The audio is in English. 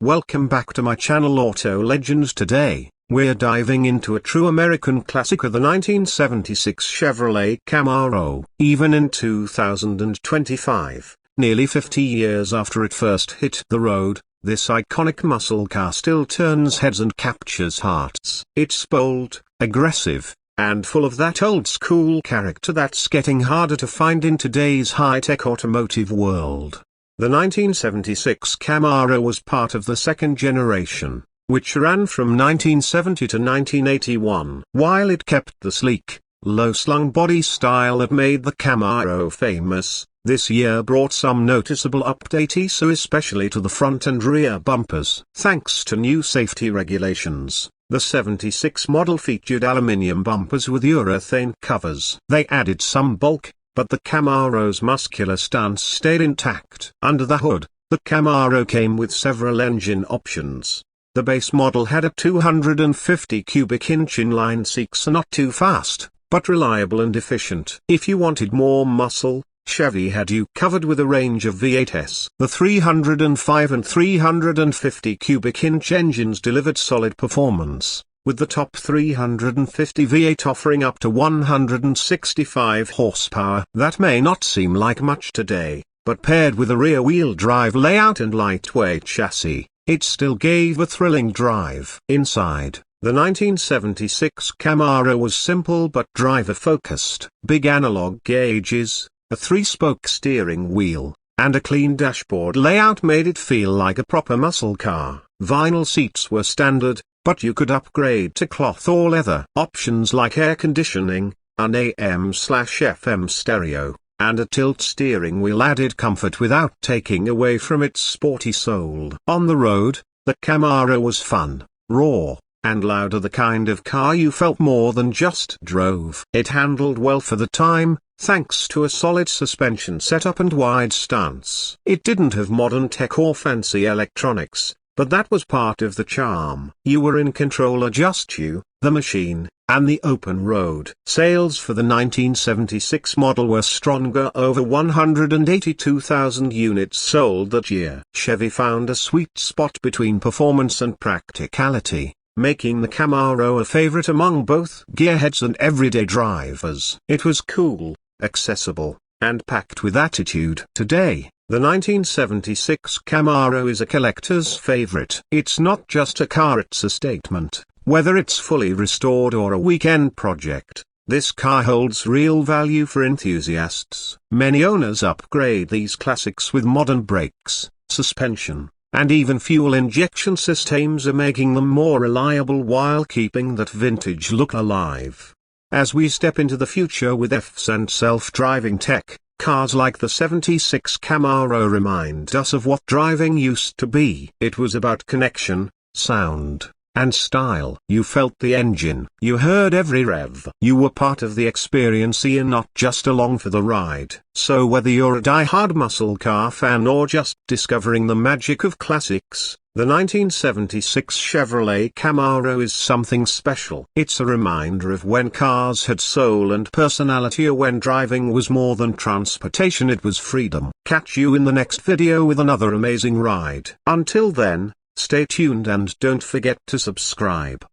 Welcome back to my channel Auto Legends. Today, we're diving into a true American classic of the 1976 Chevrolet Camaro. Even in 2025, nearly 50 years after it first hit the road, this iconic muscle car still turns heads and captures hearts. It's bold, aggressive, and full of that old-school character that's getting harder to find in today's high-tech automotive world. The 1976 Camaro was part of the second generation, which ran from 1970 to 1981. While it kept the sleek, low-slung body style that made the Camaro famous, this year brought some noticeable updates, especially to the front and rear bumpers. Thanks to new safety regulations, the 76 model featured aluminium bumpers with urethane covers. They added some bulk, but the Camaro's muscular stance stayed intact. Under the hood, the Camaro came with several engine options. The base model had a 250 cubic inch inline six, not too fast, but reliable and efficient. If you wanted more muscle, Chevy had you covered with a range of V8s. The 305 and 350 cubic inch engines delivered solid performance, with the top 350 V8 offering up to 165 horsepower. That may not seem like much today, but paired with a rear-wheel drive layout and lightweight chassis, it still gave a thrilling drive. Inside, the 1976 Camaro was simple but driver-focused. Big analog gauges, a 3-spoke steering wheel, and a clean dashboard layout made it feel like a proper muscle car. Vinyl seats were standard, but you could upgrade to cloth or leather. Options like air conditioning, an AM/FM stereo, and a tilt steering wheel added comfort without taking away from its sporty soul. On the road, the Camaro was fun, raw, and louder, the kind of car you felt more than just drove. It handled well for the time, thanks to a solid suspension setup and wide stance. It didn't have modern tech or fancy electronics, but that was part of the charm. You were in control, just you, the machine, and the open road. Sales for the 1976 model were stronger, over 182,000 units sold that year. Chevy found a sweet spot between performance and practicality, making the Camaro a favorite among both gearheads and everyday drivers. It was cool, accessible, and packed with attitude. Today, the 1976 Camaro is a collector's favorite. It's not just a car, it's a statement. Whether it's fully restored or a weekend project, this car holds real value for enthusiasts. Many owners upgrade these classics with modern brakes, suspension, and even fuel injection systems, are making them more reliable while keeping that vintage look alive. As we step into the future with EVs and self-driving tech, cars like the 76 Camaro remind us of what driving used to be. It was about connection, sound, and style. You felt the engine. You heard every rev. You were part of the experience, you're not just along for the ride. So whether you're a die-hard muscle car fan or just discovering the magic of classics, the 1976 Chevrolet Camaro is something special. It's a reminder of when cars had soul and personality, or when driving was more than transportation, it was freedom. Catch you in the next video with another amazing ride. Until then, stay tuned and don't forget to subscribe.